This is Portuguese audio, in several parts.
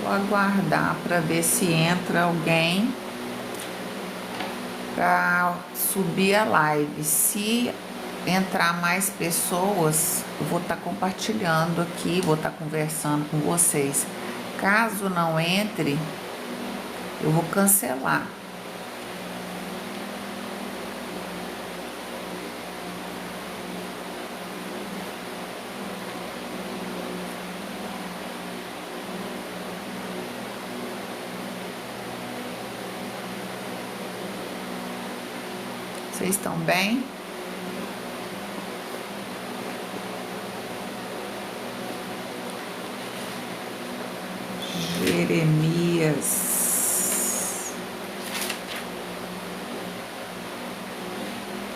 Vou aguardar para ver se entra alguém para subir a live. Se entrar mais pessoas, eu vou estar compartilhando aqui, vou estar conversando com vocês. Caso não entre, eu vou cancelar. Vocês estão bem? Jeremias.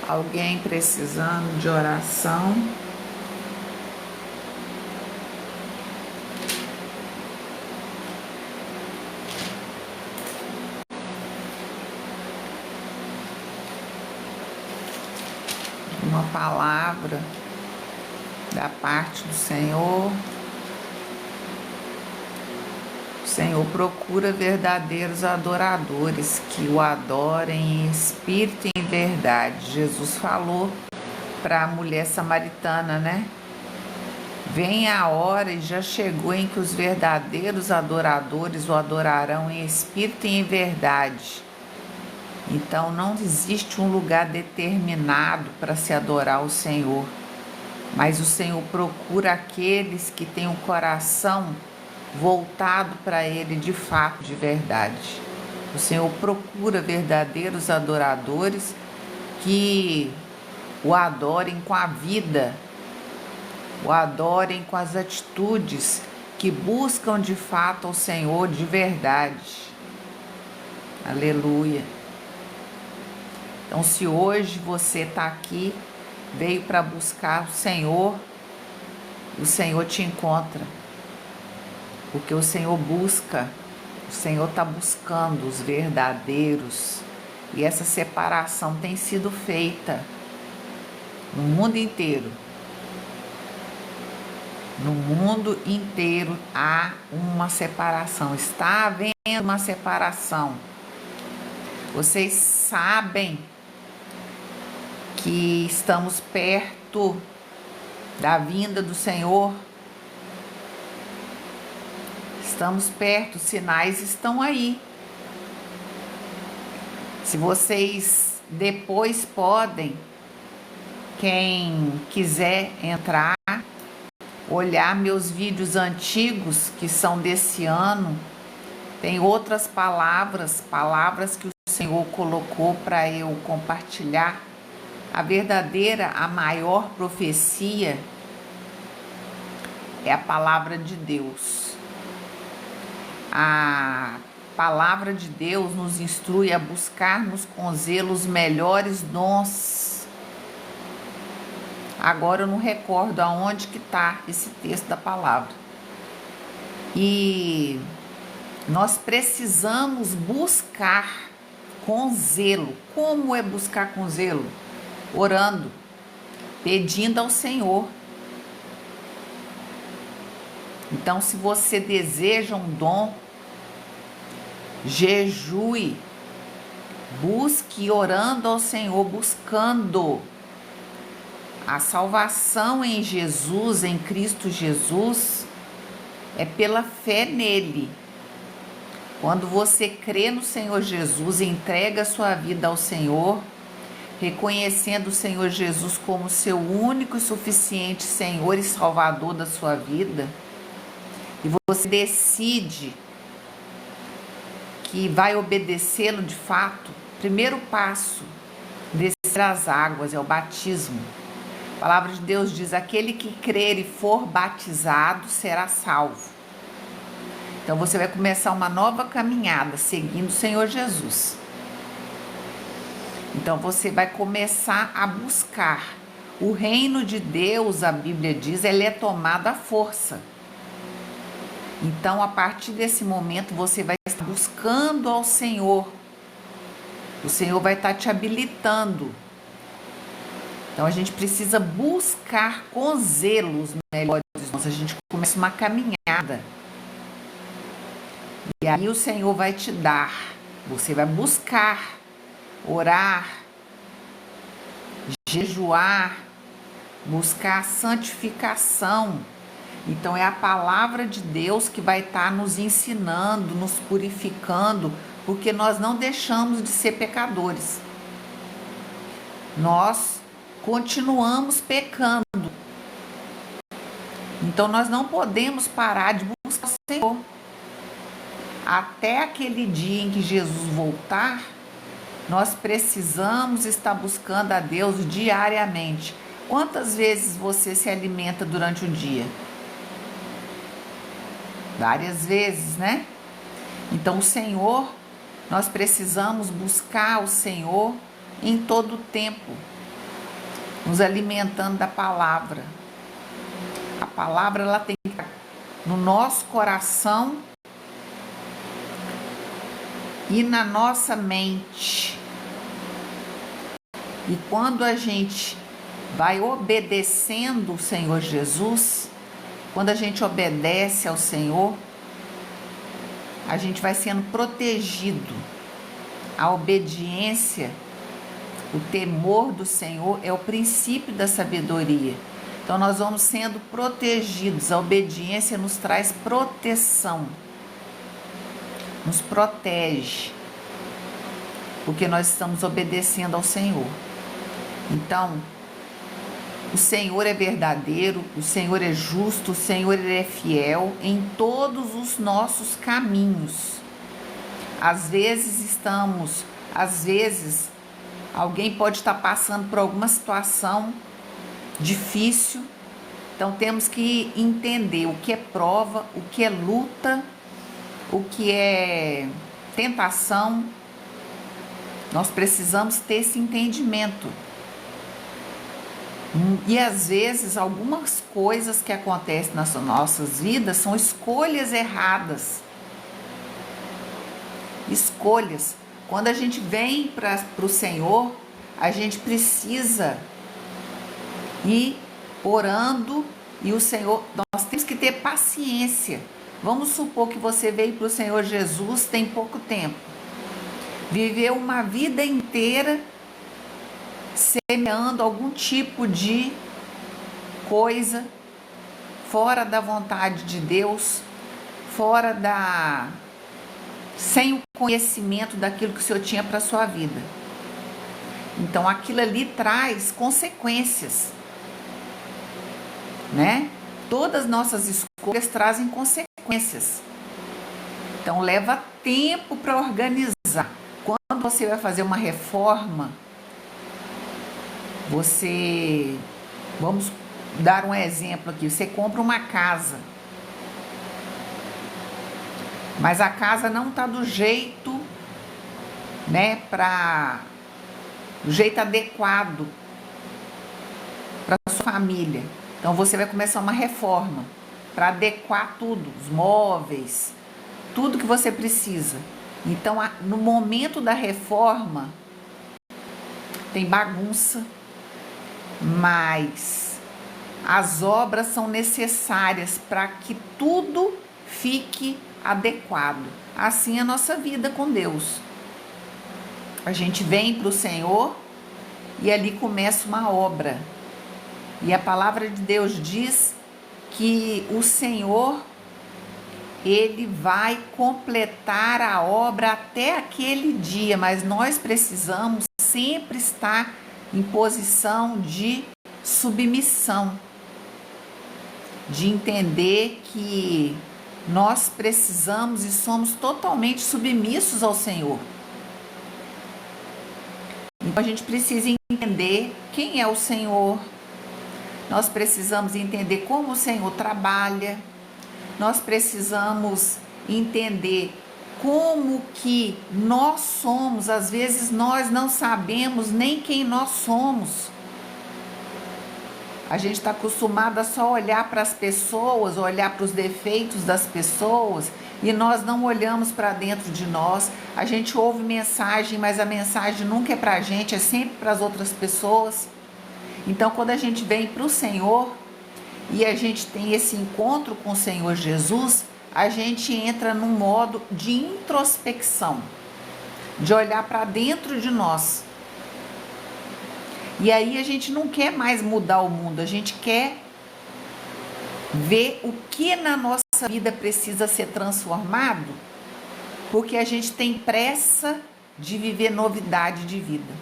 Alguém precisando de oração? Uma palavra da parte do Senhor. O Senhor procura verdadeiros adoradores que o adorem em espírito e em verdade. Jesus falou para a mulher samaritana, né? Vem a hora e já chegou em que os verdadeiros adoradores o adorarão em espírito e em verdade. Então não existe um lugar determinado para se adorar o Senhor, mas o Senhor procura aqueles que têm o coração voltado para Ele de fato, de verdade. O Senhor procura verdadeiros adoradores que o adorem com a vida, o adorem com as atitudes, que buscam de fato o Senhor de verdade. Aleluia. Então, se hoje você está aqui, veio para buscar o Senhor te encontra. Porque o Senhor busca, o Senhor está buscando os verdadeiros. E essa separação tem sido feita no mundo inteiro. No mundo inteiro há uma separação. Está havendo uma separação. Vocês sabem que estamos perto da vinda do Senhor. Estamos perto, os sinais estão aí. Se vocês depois podem, quem quiser entrar, olhar meus vídeos antigos que são desse ano, tem outras palavras que o Senhor colocou para eu compartilhar. A verdadeira, a maior profecia é a palavra de Deus. A palavra de Deus nos instrui a buscarmos com zelo os melhores dons. Agora eu não recordo aonde que está esse texto da palavra. E nós precisamos buscar com zelo. Como é buscar com zelo? Orando, pedindo ao Senhor. Então, se você deseja um dom, jejue, busque orando ao Senhor, buscando a salvação em Jesus, em Cristo Jesus, é pela fé nele. Quando você crê no Senhor Jesus, entrega a sua vida ao Senhor, reconhecendo o Senhor Jesus como seu único e suficiente Senhor e Salvador da sua vida, e você decide que vai obedecê-lo de fato, primeiro passo, descer as águas, é o batismo. A palavra de Deus diz, aquele que crer e for batizado será salvo. Então você vai começar uma nova caminhada, seguindo o Senhor Jesus. Então você vai começar a buscar. O reino de Deus, a Bíblia diz, ele é tomado à força. Então, a partir desse momento, você vai estar buscando ao Senhor. O Senhor vai estar te habilitando. Então, a gente precisa buscar com zelo os melhores dons. A gente começa uma caminhada. E aí o Senhor vai te dar. Você vai buscar, orar, jejuar, buscar santificação. Então é a palavra de Deus que vai estar nos ensinando, nos purificando, porque nós não deixamos de ser pecadores. Nós continuamos pecando. Então nós não podemos parar de buscar o Senhor. Até aquele dia em que Jesus voltar, nós precisamos estar buscando a Deus diariamente. Quantas vezes você se alimenta durante o dia? Várias vezes, né? Então o Senhor, nós precisamos buscar o Senhor em todo o tempo, nos alimentando da palavra. A palavra ela tem que estar no nosso coração e na nossa mente. E quando a gente vai obedecendo o Senhor Jesus, quando a gente obedece ao Senhor, a gente vai sendo protegido. A obediência, o temor do Senhor é o princípio da sabedoria. Então nós vamos sendo protegidos. A obediência nos traz proteção, nos protege, porque nós estamos obedecendo ao Senhor. Então, o Senhor é verdadeiro, o Senhor é justo, o Senhor é fiel em todos os nossos caminhos. Às vezes alguém pode estar passando por alguma situação difícil, então temos que entender o que é prova, o que é luta, o que é tentação. Nós precisamos ter esse entendimento. E às vezes algumas coisas que acontecem nas nossas vidas são escolhas erradas. Escolhas. Quando a gente vem para o Senhor, a gente precisa ir orando e o Senhor, nós temos que ter paciência. Vamos supor que você veio para o Senhor Jesus tem pouco tempo. Viveu uma vida inteira semeando algum tipo de coisa fora da vontade de Deus, sem o conhecimento daquilo que o Senhor tinha para a sua vida. Então aquilo ali traz consequências, né? Todas as nossas escolhas trazem consequências. Então leva tempo para organizar. Quando você vai fazer uma reforma, vamos dar um exemplo aqui, você compra uma casa, mas a casa não está do jeito, né, do jeito adequado para a sua família. Então você vai começar uma reforma para adequar tudo, os móveis, tudo que você precisa. Então no momento da reforma tem bagunça, mas as obras são necessárias para que tudo fique adequado. Assim é a nossa vida com Deus. A gente vem para o Senhor e ali começa uma obra. E a palavra de Deus diz que o Senhor, Ele vai completar a obra até aquele dia, mas nós precisamos sempre estar em posição de submissão, de entender que nós precisamos e somos totalmente submissos ao Senhor. Então a gente precisa entender quem é o Senhor, nós precisamos entender como o Senhor trabalha, nós precisamos entender como que nós somos. Às vezes nós não sabemos nem quem nós somos. A gente está acostumado a só olhar para as pessoas, olhar para os defeitos das pessoas e nós não olhamos para dentro de nós. A gente ouve mensagem, mas a mensagem nunca é para a gente, é sempre para as outras pessoas. Então, quando a gente vem para o Senhor e a gente tem esse encontro com o Senhor Jesus, a gente entra num modo de introspecção, de olhar para dentro de nós. E aí a gente não quer mais mudar o mundo, a gente quer ver o que na nossa vida precisa ser transformado, porque a gente tem pressa de viver novidade de vida.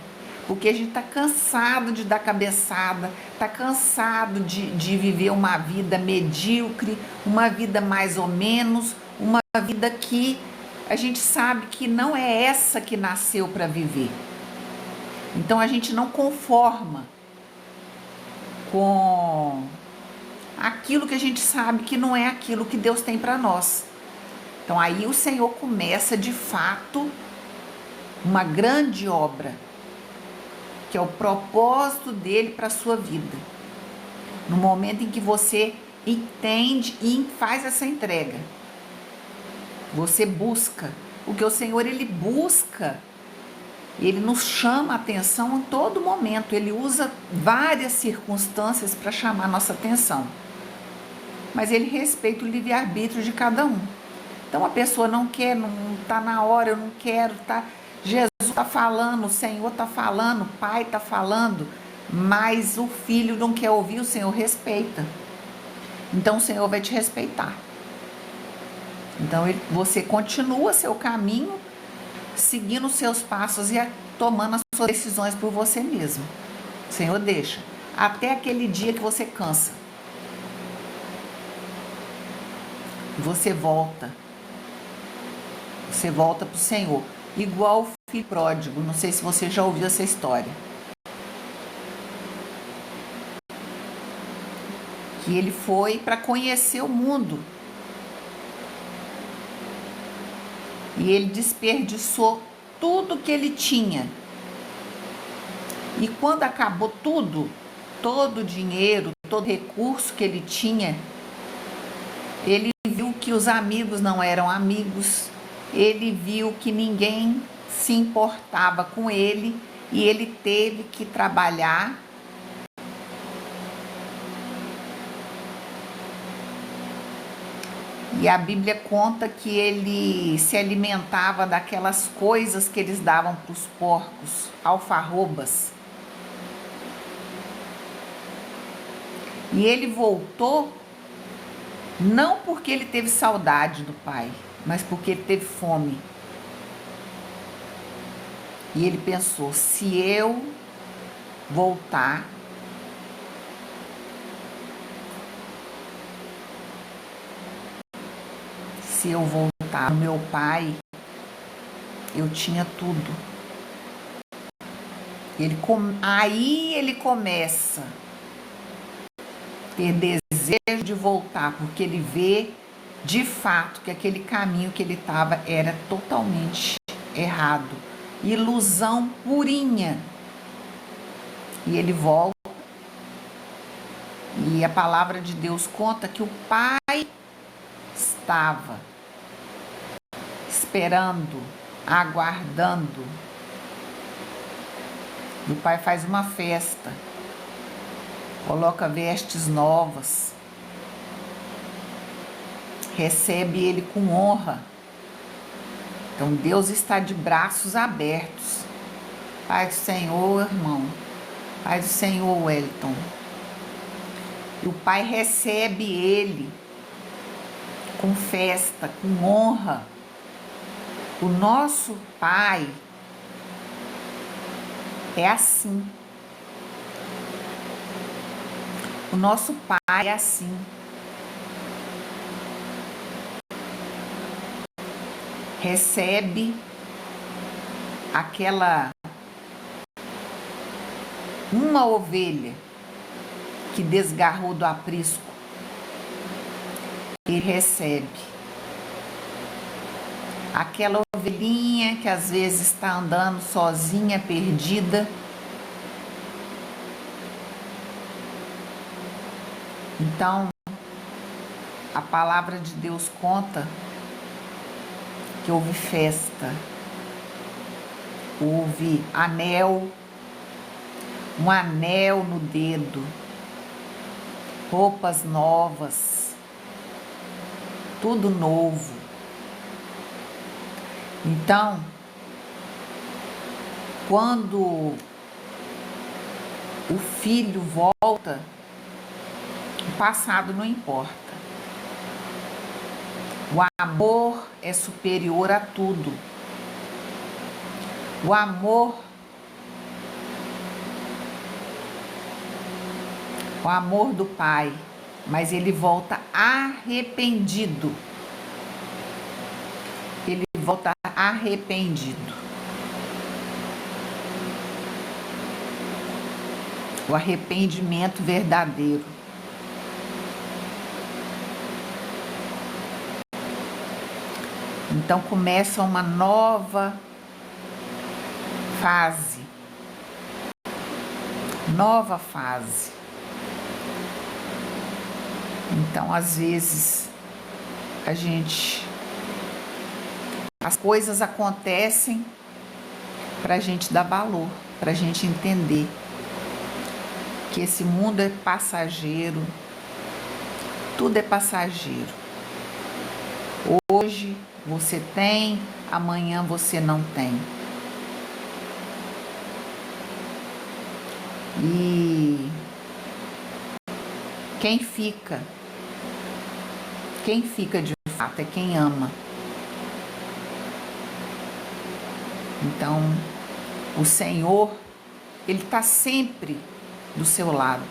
Porque a gente está cansado de dar cabeçada, está cansado de viver uma vida medíocre, uma vida mais ou menos, uma vida que a gente sabe que não é essa que nasceu para viver. Então a gente não conforma com aquilo que a gente sabe que não é aquilo que Deus tem para nós. Então aí o Senhor começa de fato uma grande obra, que é o propósito dele para a sua vida. No momento em que você entende e faz essa entrega, você busca, porque o Senhor ele busca, ele nos chama a atenção em todo momento, ele usa várias circunstâncias para chamar a nossa atenção, mas ele respeita o livre-arbítrio de cada um. Então a pessoa não quer, não está na hora, eu não quero, tá? Jesus está falando, o Senhor está falando, o Pai está falando, mas o filho não quer ouvir, o Senhor respeita. Então o Senhor vai te respeitar. Então você continua seu caminho, seguindo os seus passos e tomando as suas decisões por você mesmo. O Senhor deixa, até aquele dia que você cansa. Você volta para o Senhor, igual o filho pródigo. Não sei se você já ouviu essa história, que ele foi para conhecer o mundo e ele desperdiçou tudo que ele tinha, e quando acabou tudo, todo o dinheiro, todo o recurso que ele tinha, ele viu que os amigos não eram amigos, ele viu que ninguém se importava com ele e ele teve que trabalhar e a Bíblia conta que ele se alimentava daquelas coisas que eles davam para os porcos, alfarrobas. E ele voltou não porque ele teve saudade do pai, mas porque ele teve fome. E ele pensou, se eu voltar, ao meu pai, eu tinha tudo. Aí ele começa a ter desejo de voltar, porque ele vê de fato que aquele caminho que ele estava era totalmente errado, ilusão purinha. E ele volta, e a palavra de Deus conta que o pai estava esperando, aguardando. E o pai faz uma festa, coloca vestes novas, recebe ele com honra. Então Deus está de braços abertos. Pai do Senhor, irmão. Pai do Senhor, Wellington. E o pai recebe ele com festa, com honra. O nosso pai é assim. O nosso pai é assim. Recebe uma ovelha que desgarrou do aprisco. Ele recebe aquela ovelhinha que às vezes está andando sozinha, perdida. Então, a palavra de Deus conta que houve festa, houve um anel no dedo, roupas novas. tudo novo. Então, quando o filho volta, o passado não importa. O amor é superior a tudo. O amor do Pai, mas ele volta arrependido. Ele volta arrependido. O arrependimento verdadeiro. Então começa uma nova fase. Nova fase. Então, às vezes, as coisas acontecem para a gente dar valor, para a gente entender que esse mundo é passageiro, tudo é passageiro. Hoje você tem, amanhã você não tem. E quem fica de fato é quem ama. Então, o Senhor, Ele está sempre do seu lado.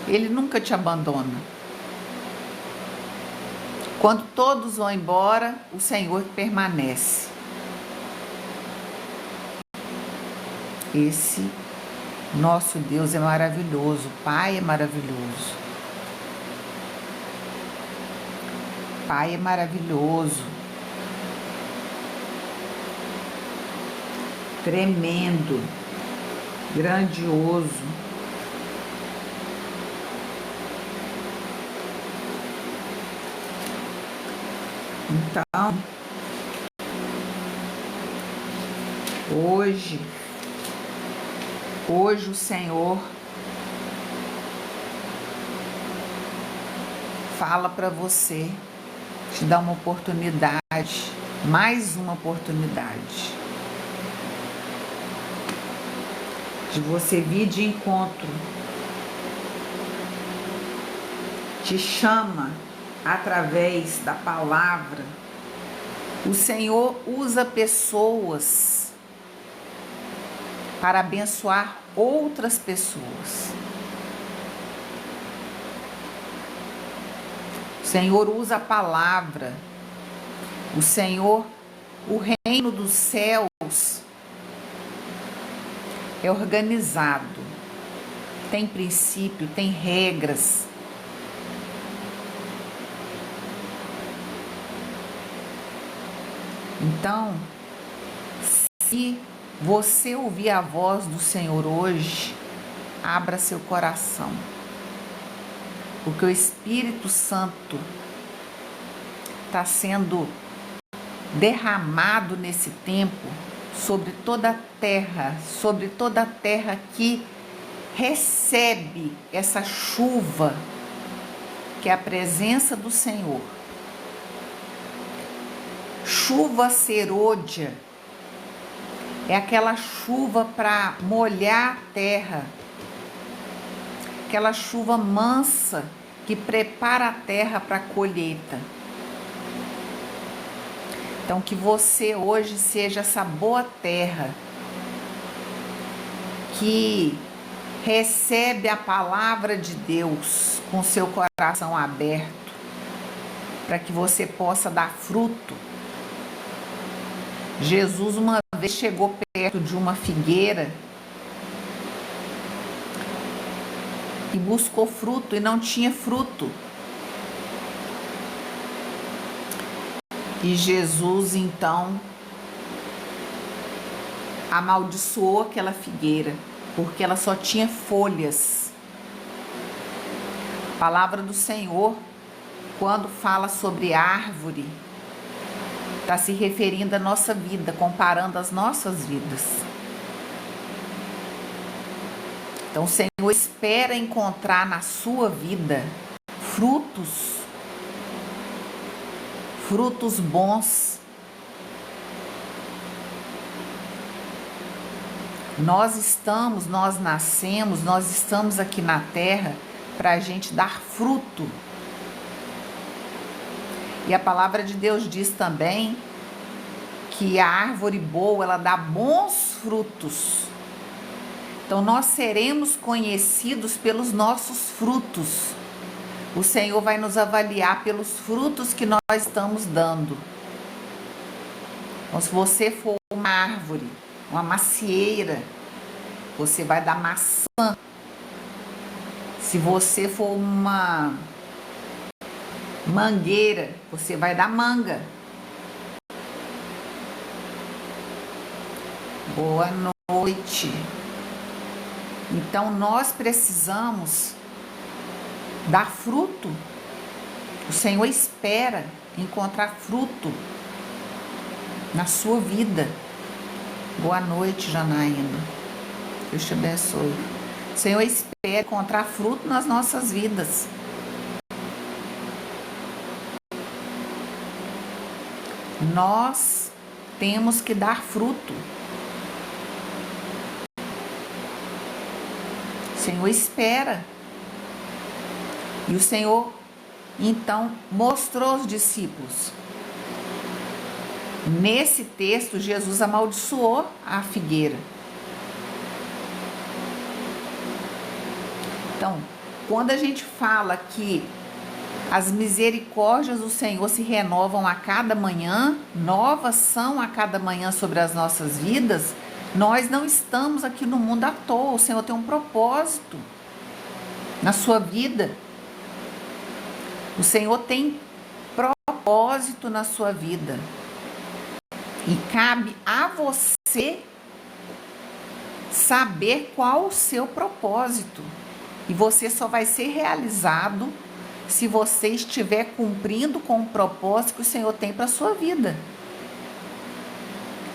Ele nunca te abandona. Quando todos vão embora, o Senhor permanece. Esse nosso Deus é maravilhoso, o Pai é maravilhoso. Pai é maravilhoso, tremendo, grandioso. Então, hoje o Senhor fala para você, te dá uma oportunidade, mais uma oportunidade de você vir de encontro. Te chama através da palavra. O Senhor usa pessoas para abençoar outras pessoas. O Senhor usa a palavra. O Senhor, o reino dos céus é organizado, tem princípio, tem regras. Então, se você ouvir a voz do Senhor hoje, abra seu coração, porque o Espírito Santo está sendo derramado nesse tempo sobre toda a terra que recebe essa chuva, que é a presença do Senhor. Chuva serôdia é aquela chuva para molhar a terra, aquela chuva mansa que prepara a terra para a colheita. Então, que você hoje seja essa boa terra que recebe a palavra de Deus com seu coração aberto, para que você possa dar fruto. Jesus uma vez chegou perto de uma figueira e buscou fruto e não tinha fruto. E Jesus então amaldiçoou aquela figueira, porque ela só tinha folhas. A palavra do Senhor, quando fala sobre árvore, está se referindo à nossa vida, comparando as nossas vidas. Então o Senhor espera encontrar na sua vida frutos frutos bons. Nós nascemos, nós estamos aqui na terra para a gente dar fruto. E a palavra de Deus diz também que a árvore boa, ela dá bons frutos. Então nós seremos conhecidos pelos nossos frutos. O Senhor vai nos avaliar pelos frutos que nós estamos dando. Então, se você for uma árvore, uma macieira, você vai dar maçã. Se você for uma mangueira, você vai dar manga. Boa noite. Então nós precisamos dar fruto. O Senhor espera encontrar fruto na sua vida. Boa noite, Janaína. Deus te abençoe. O Senhor espera encontrar fruto nas nossas vidas. Nós temos que dar fruto. O Senhor espera. E o Senhor, então, mostrou aos discípulos. Nesse texto, Jesus amaldiçoou a figueira. Então, quando a gente fala que as misericórdias do Senhor se renovam a cada manhã, novas são a cada manhã sobre as nossas vidas, nós não estamos aqui no mundo à toa. O Senhor tem um propósito na sua vida. O Senhor tem propósito na sua vida. E cabe a você saber qual o seu propósito. E você só vai ser realizado se você estiver cumprindo com o propósito que o Senhor tem para a sua vida.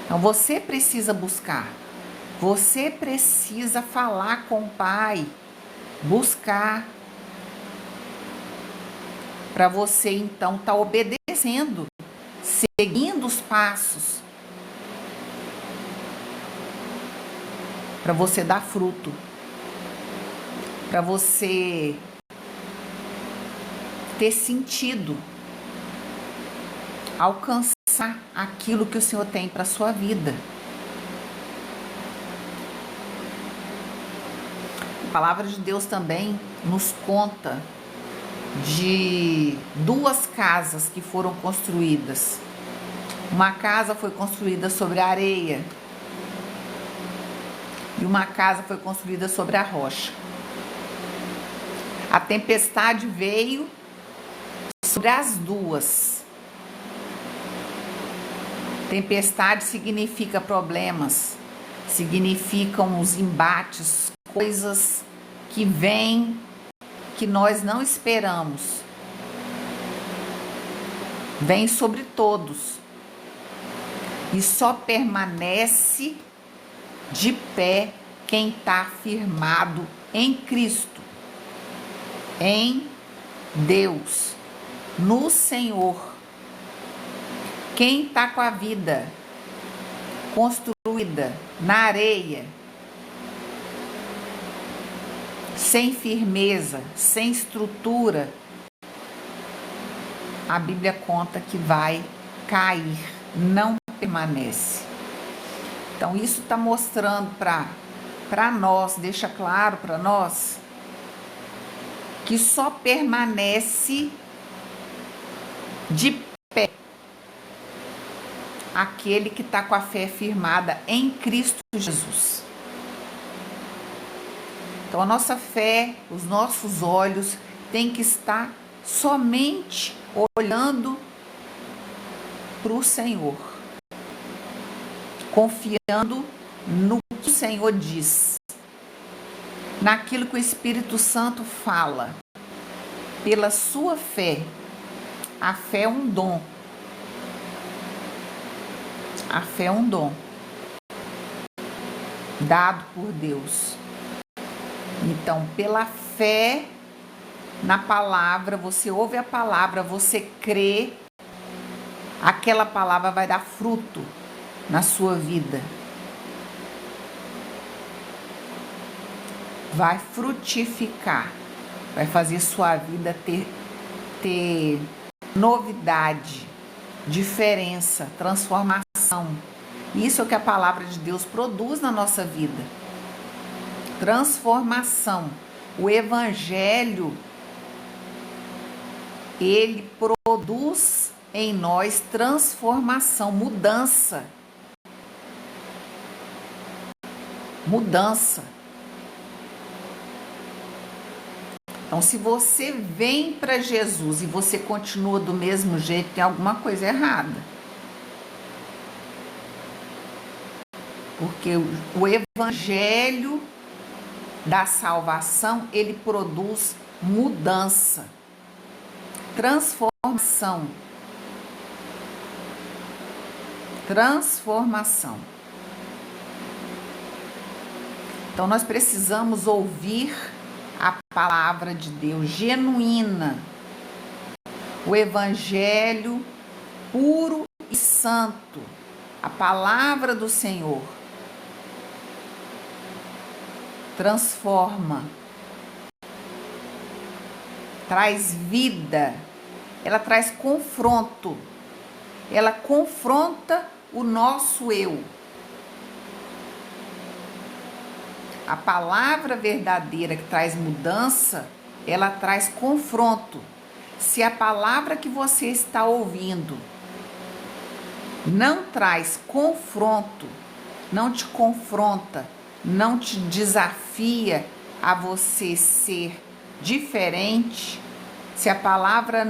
Então você precisa buscar. Você precisa falar com o Pai. Buscar. Para você então estar obedecendo, seguindo os passos, para você dar fruto, para você ter sentido, alcançar aquilo que o Senhor tem para a sua vida. A palavra de Deus também nos conta de duas casas que foram construídas. Uma casa foi construída sobre a areia e uma casa foi construída sobre a rocha. A tempestade veio sobre as duas. Tempestade significa problemas, significam os embates, coisas que vêm que nós não esperamos. Vem sobre todos. E só permanece de pé quem está firmado em Cristo, em Deus, no Senhor. Quem está com a vida construída na areia, sem firmeza, sem estrutura, a Bíblia conta que vai cair, não permanece. Então isso está mostrando para nós, deixa claro para nós, que só permanece de pé aquele que está com a fé firmada em Cristo Jesus. Então a nossa fé, os nossos olhos têm que estar somente olhando para o Senhor, confiando no que o Senhor diz, naquilo que o Espírito Santo fala, pela sua fé. A fé é um dom. A fé é um dom dado por Deus. Então, pela fé na palavra, você ouve a palavra, você crê aquela palavra vai dar fruto na sua vida. Vai frutificar, vai fazer sua vida ter novidade, diferença, transformação. Isso é o que a palavra de Deus produz na nossa vida. Transformação. O Evangelho, ele produz em nós transformação, mudança. Mudança. Então, se você vem para Jesus e você continua do mesmo jeito, tem alguma coisa errada. Porque o Evangelho da salvação, ele produz mudança, transformação. Transformação. Então, nós precisamos ouvir a palavra de Deus genuína, o Evangelho puro e santo, a palavra do Senhor transforma, traz vida, ela traz confronto, ela confronta o nosso eu. A palavra verdadeira que traz mudança, ela traz confronto. Se a palavra que você está ouvindo não traz confronto, não te confronta, não te desafia a você ser diferente, se a palavra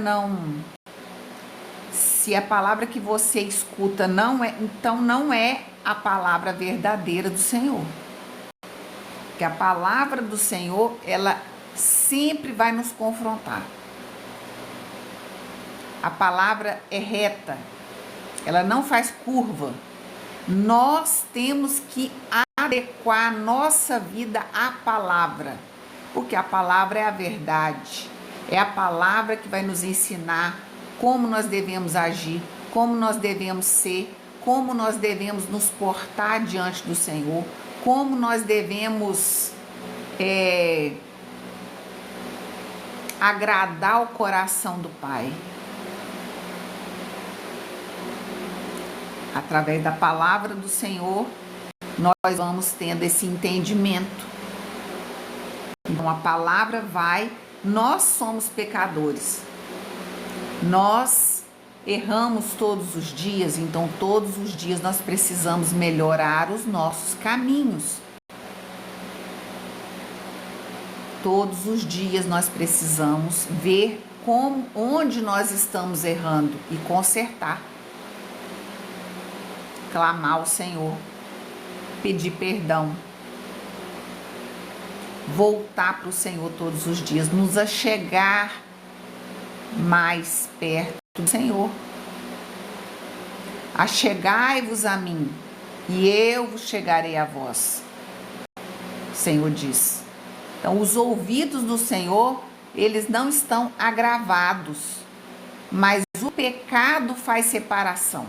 que você escuta não é, então não é a palavra verdadeira do Senhor. Porque a palavra do Senhor, ela sempre vai nos confrontar. A palavra é reta, ela não faz curva. Nós temos que adequar a nossa vida à palavra, porque a palavra é a verdade. É a palavra que vai nos ensinar como nós devemos agir, como nós devemos ser, como nós devemos nos portar diante do Senhor, como nós devemos agradar o coração do Pai. Através da palavra do Senhor, nós vamos tendo esse entendimento. Então a palavra nós somos pecadores. Nós erramos todos os dias, então todos os dias nós precisamos melhorar os nossos caminhos. Todos os dias nós precisamos ver onde nós estamos errando e consertar. Clamar ao Senhor, pedir perdão, voltar para o Senhor todos os dias, nos achegar mais perto do Senhor. Achegai-vos a mim, e eu vos chegarei a vós, o Senhor diz. Então, os ouvidos do Senhor, eles não estão agravados, mas o pecado faz separação.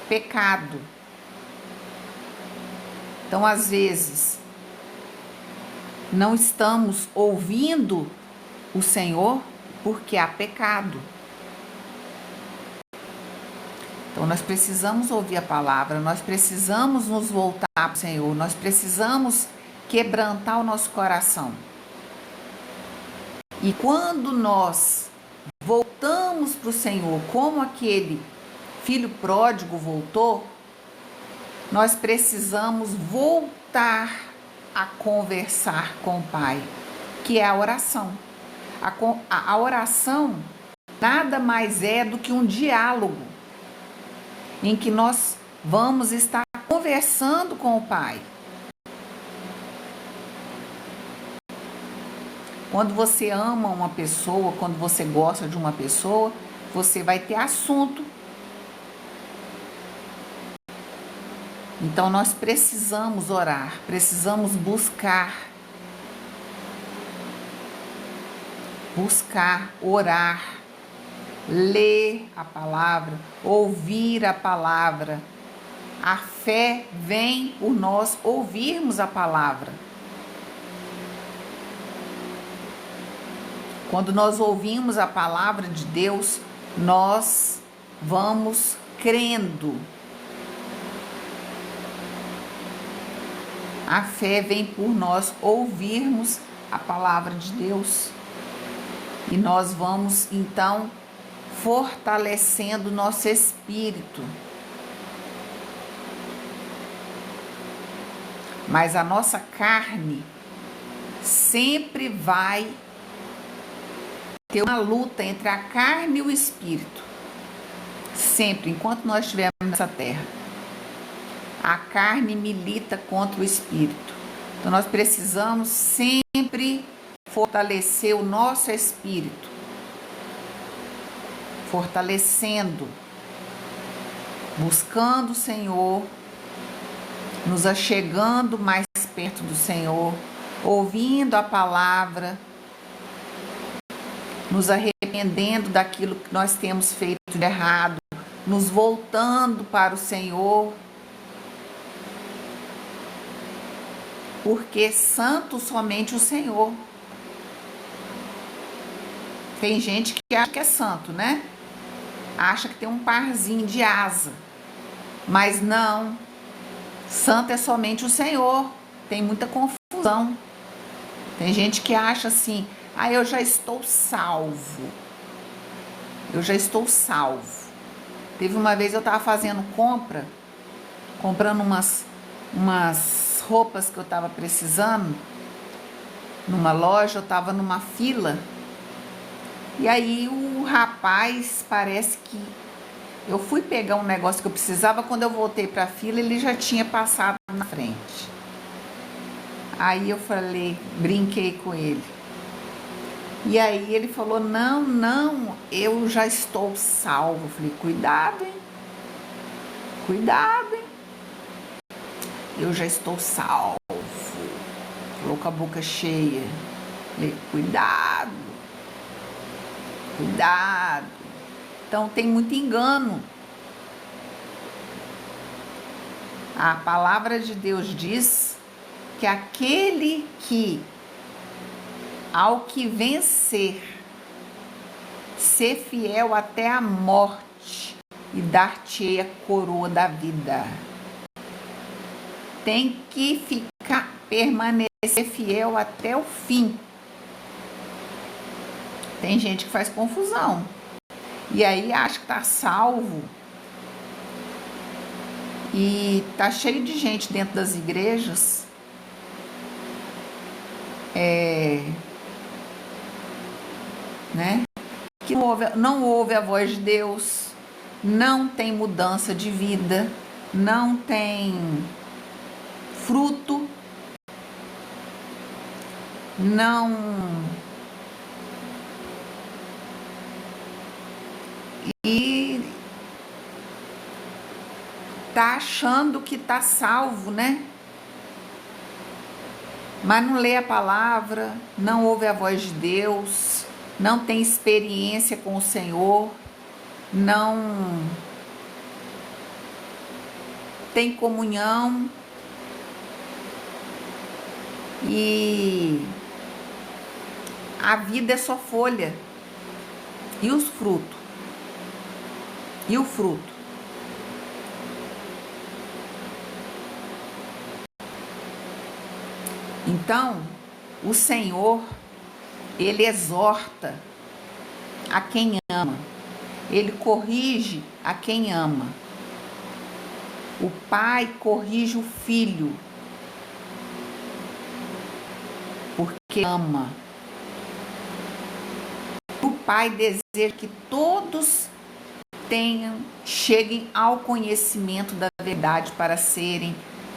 Pecado. Então, às vezes, não estamos ouvindo o Senhor porque há pecado. Então, nós precisamos ouvir a palavra, nós precisamos nos voltar para o Senhor, nós precisamos quebrantar o nosso coração. E quando nós voltamos para o Senhor, como aquele filho pródigo voltou, nós precisamos voltar a conversar com o Pai, que é a oração. A oração nada mais é do que um diálogo em que nós vamos estar conversando com o Pai. Quando você ama uma pessoa, quando você gosta de uma pessoa, você vai ter assunto. Então nós precisamos orar, precisamos buscar, orar, ler a palavra, ouvir a palavra. A fé vem por nós ouvirmos a palavra. Quando nós ouvimos a palavra de Deus, nós vamos crendo. A fé vem por nós ouvirmos a palavra de Deus. E nós vamos, então, fortalecendo o nosso espírito. Mas a nossa carne sempre vai ter uma luta entre a carne e o espírito. Sempre, enquanto nós estivermos nessa terra. A carne milita contra o espírito. Então nós precisamos sempre fortalecer o nosso espírito. Fortalecendo, buscando o Senhor, nos achegando mais perto do Senhor, ouvindo a palavra, nos arrependendo daquilo que nós temos feito de errado, nos voltando para o Senhor, porque santo somente o Senhor. Tem gente que acha que é santo, né? Acha que tem um parzinho de asa, mas não. Santo é somente o Senhor. Tem muita confusão. Tem gente que acha assim: ah, eu já estou salvo. Eu já estou salvo. Teve uma vez eu estava fazendo comprando umas roupas que eu estava precisando, numa loja, eu estava numa fila, e aí o rapaz, parece que eu fui pegar um negócio que eu precisava, quando eu voltei para a fila, ele já tinha passado na frente. Aí eu falei, brinquei com ele. E aí ele falou, não, eu já estou salvo. Eu falei, cuidado, hein? Cuidado, hein? Eu já estou salvo. Falou com a boca cheia. Falei, cuidado. Cuidado. Então tem muito engano. A palavra de Deus diz que aquele que, ao que vencer, ser fiel até a morte e dar-te a coroa da vida. Tem que permanecer fiel até o fim. Tem gente que faz confusão. E aí acha que tá salvo. E tá cheio de gente dentro das igrejas. Né? Que não ouve a voz de Deus. Não tem mudança de vida. Não tem fruto, não, e tá achando que tá salvo, né? Mas não lê a palavra, não ouve a voz de Deus, não tem experiência com o Senhor, não tem comunhão. E a vida é só folha. E os frutos? E o fruto? Então, o Senhor, Ele exorta a quem ama. Ele corrige a quem ama. O pai corrige o filho, porque ama. O pai deseja que todos cheguem ao conhecimento da verdade para serem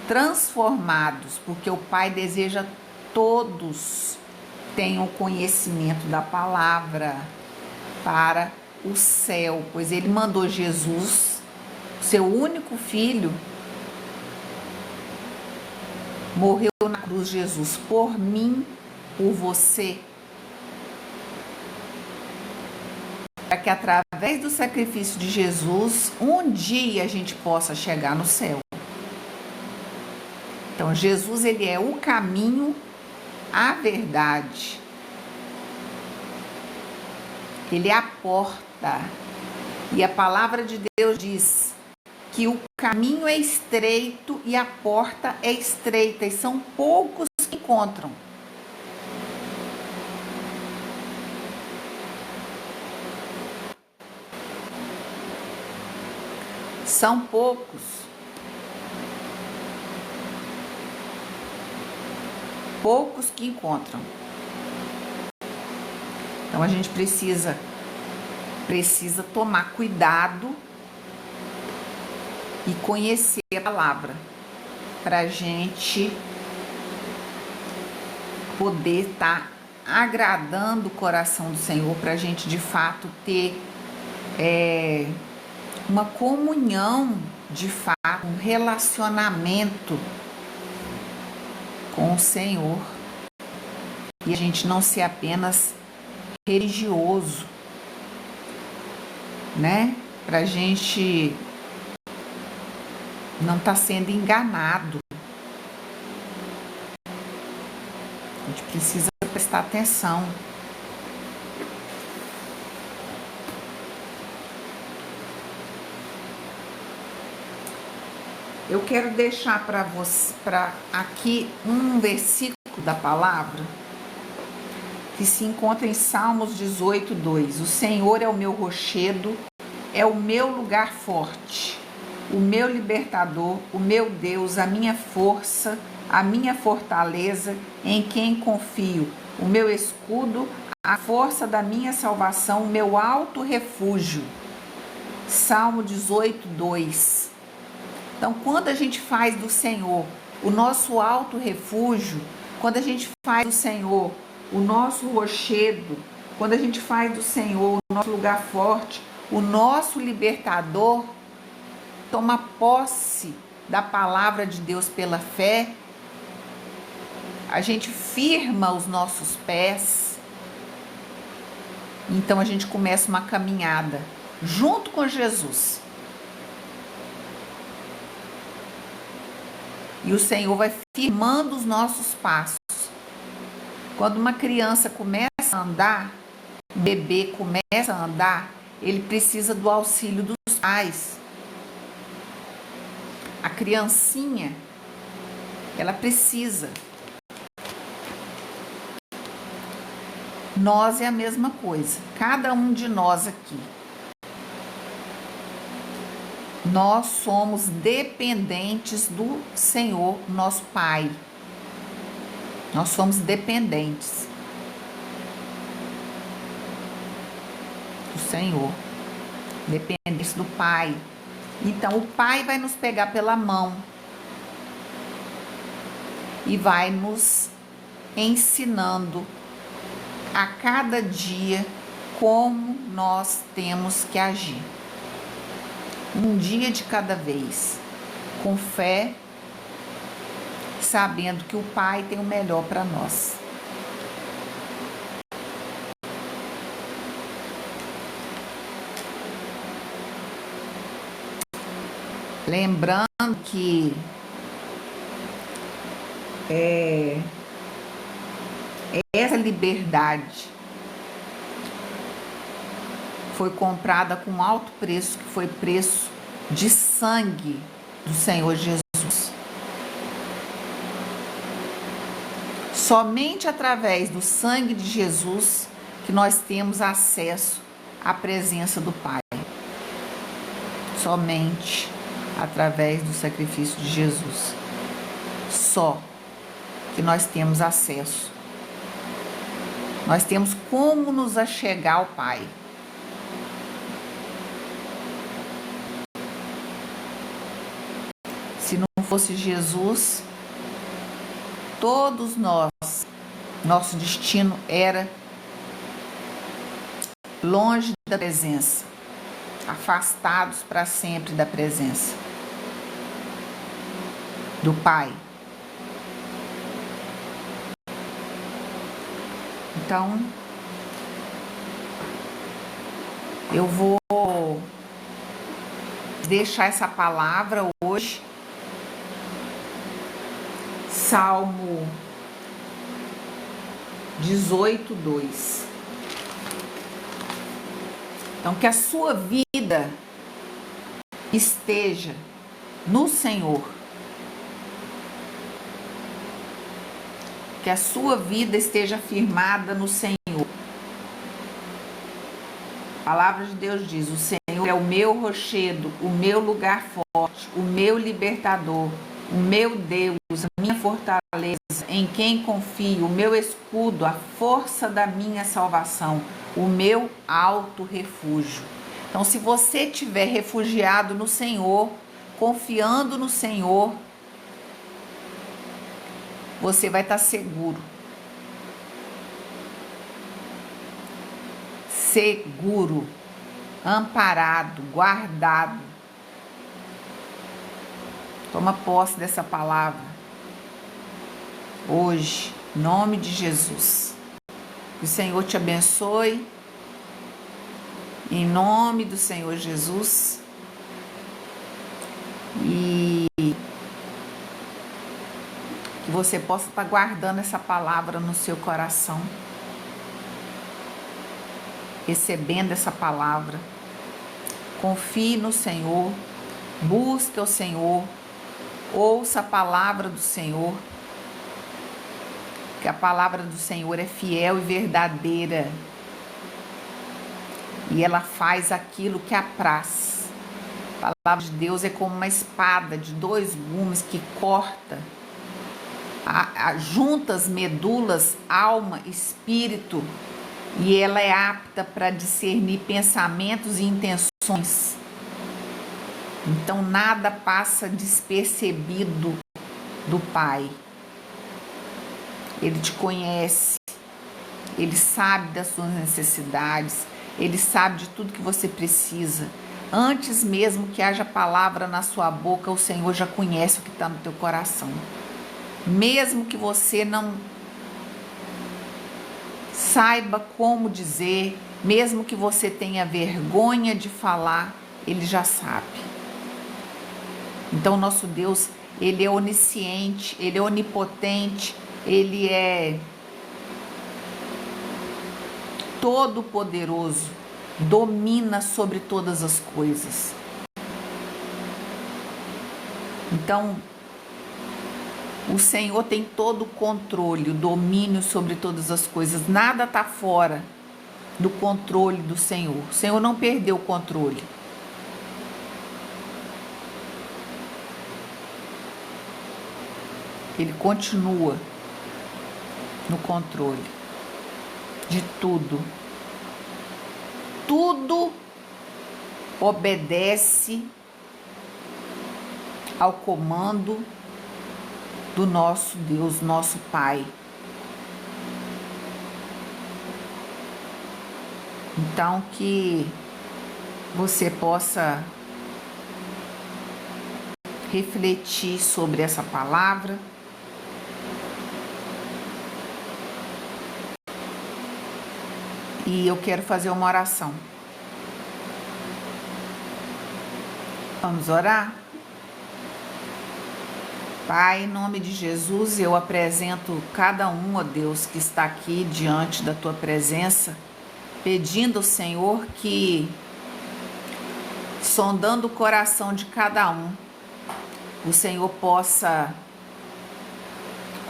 transformados, porque o pai deseja todos tenham conhecimento da palavra para o céu, pois ele mandou Jesus, seu único filho, morreu na cruz. Jesus, por mim, por você, para que através através do sacrifício de Jesus, um dia a gente possa chegar no céu. Então, Jesus, ele é o caminho, a verdade. Ele é a porta. E a palavra de Deus diz que o caminho é estreito e a porta é estreita, e são poucos que encontram. São poucos. Poucos que encontram. Então a gente precisa tomar cuidado e conhecer a palavra para a gente poder estar agradando o coração do Senhor, para a gente de fato ter uma comunhão, de fato, um relacionamento com o Senhor, e a gente não ser apenas religioso, né? Para a gente não estar sendo enganado. A gente precisa prestar atenção. Eu quero deixar para você, aqui um versículo da palavra que se encontra em Salmos 18:2. O Senhor é o meu rochedo, é o meu lugar forte, o meu libertador, o meu Deus, a minha força, a minha fortaleza, em quem confio, o meu escudo, a força da minha salvação, o meu alto refúgio. Salmo 18:2. Então, quando a gente faz do Senhor o nosso alto refúgio, quando a gente faz do Senhor o nosso rochedo, quando a gente faz do Senhor o nosso lugar forte, o nosso libertador, toma posse da palavra de Deus pela fé, a gente firma os nossos pés, então a gente começa uma caminhada junto com Jesus. E o Senhor vai firmando os nossos passos. Quando uma criança começa a andar, um bebê começa a andar, ele precisa do auxílio dos pais. A criancinha, ela precisa. Nós é a mesma coisa. Cada um de nós aqui. Nós somos dependentes do Senhor, nosso Pai. Nós somos dependentes do Senhor, dependentes do Pai. Então, o Pai vai nos pegar pela mão e vai nos ensinando a cada dia como nós temos que agir. Um dia de cada vez, com fé, sabendo que o Pai tem o melhor para nós. Lembrando que essa liberdade foi comprada com alto preço, que foi preço de sangue do Senhor Jesus. Somente através do sangue de Jesus que nós temos acesso à presença do Pai. Somente através do sacrifício de Jesus. Só que nós temos acesso. Nós temos como nos achegar ao Pai. Se não fosse Jesus, todos nós, nosso destino era longe da presença, afastados para sempre da presença do Pai. Então, Eu vou deixar essa palavra hoje, Salmo 18:2. Então, que a sua vida esteja no Senhor. Que a sua vida esteja firmada no Senhor. A palavra de Deus diz: o Senhor é o meu rochedo, o meu lugar forte, o meu libertador, o meu Deus, a minha fortaleza, em quem confio, o meu escudo, a força da minha salvação, o meu alto refúgio. Então, se você estiver refugiado no Senhor, confiando no Senhor, você vai estar seguro. Seguro, amparado, guardado. Toma posse dessa palavra hoje, em nome de Jesus. Que o Senhor te abençoe, em nome do Senhor Jesus. E que você possa estar guardando essa palavra no seu coração, recebendo essa palavra. Confie no Senhor, busque o Senhor, ouça a palavra do Senhor, que a palavra do Senhor é fiel e verdadeira, e ela faz aquilo que apraz. A palavra de Deus é como uma espada de 2 gumes que corta, junta as medulas, alma, espírito, e ela é apta para discernir pensamentos e intenções. Então nada passa despercebido do Pai. Ele te conhece, Ele sabe das suas necessidades, Ele sabe de tudo que você precisa. Antes mesmo que haja palavra na sua boca, o Senhor já conhece o que está no teu coração. Mesmo que você não saiba como dizer, mesmo que você tenha vergonha de falar, Ele já sabe. Então, nosso Deus, Ele é onisciente, Ele é onipotente, Ele é todo-poderoso, domina sobre todas as coisas. Então, o Senhor tem todo o controle, o domínio sobre todas as coisas. Nada está fora do controle do Senhor. O Senhor não perdeu o controle. Ele continua no controle de tudo. Tudo obedece ao comando do nosso Deus, nosso Pai. Então, que você possa refletir sobre essa palavra. E eu quero fazer uma oração. Vamos orar? Pai, em nome de Jesus, eu apresento cada um, ó Deus, que está aqui diante da Tua presença, pedindo ao Senhor que, sondando o coração de cada um, o Senhor possa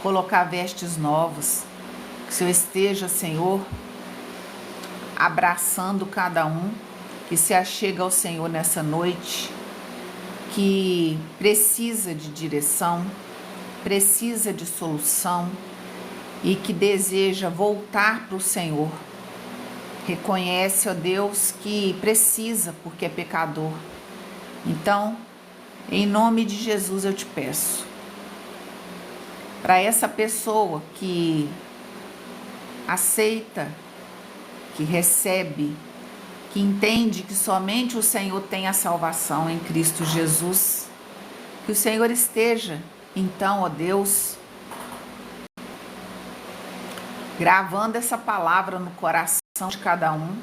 colocar vestes novas, que o Senhor esteja, Senhor, abraçando cada um que se achega ao Senhor nessa noite, que precisa de direção, precisa de solução e que deseja voltar para o Senhor. Reconhece, ó Deus, que precisa porque é pecador. Então, em nome de Jesus eu te peço, para essa pessoa que aceita, que recebe, que entende que somente o Senhor tem a salvação em Cristo Jesus, que o Senhor esteja, então, ó Deus, gravando essa palavra no coração de cada um,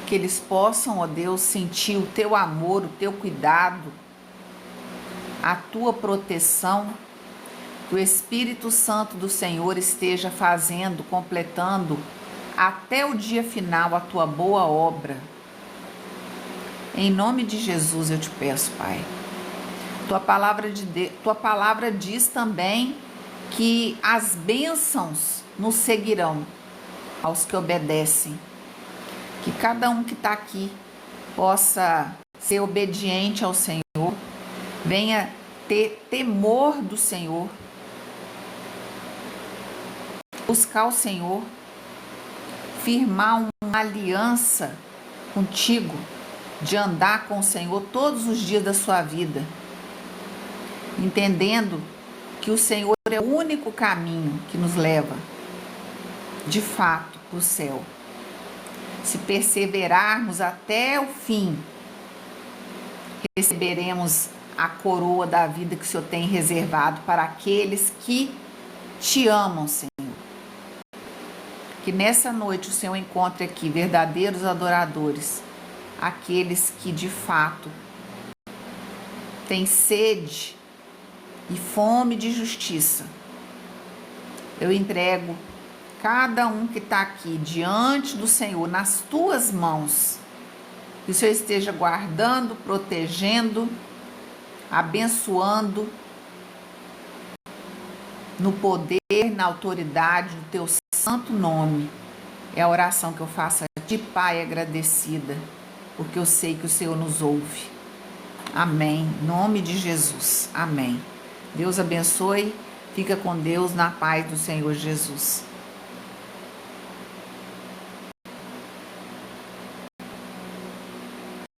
que eles possam, ó Deus, sentir o teu amor, o teu cuidado, a tua proteção, que o Espírito Santo do Senhor esteja fazendo, completando até o dia final a tua boa obra. Em nome de Jesus eu te peço, Pai. Tua palavra diz também que as bênçãos nos seguirão aos que obedecem. Que cada um que está aqui possa ser obediente ao Senhor, venha ter temor do Senhor, buscar o Senhor, firmar uma aliança contigo, de andar com o Senhor todos os dias da sua vida, entendendo que o Senhor é o único caminho que nos leva, de fato, para o céu. Se perseverarmos até o fim, receberemos a coroa da vida que o Senhor tem reservado para aqueles que te amam, Senhor. Que nessa noite o Senhor encontre aqui verdadeiros adoradores, aqueles que de fato têm sede e fome de justiça. Eu entrego cada um que está aqui diante do Senhor nas tuas mãos. Que o Senhor esteja guardando, protegendo, abençoando, no poder, na autoridade do teu santo nome. É a oração que eu faço a ti, Pai, agradecida, porque eu sei que o Senhor nos ouve. Amém. Em nome de Jesus. Amém. Deus abençoe. Fica com Deus na paz do Senhor Jesus.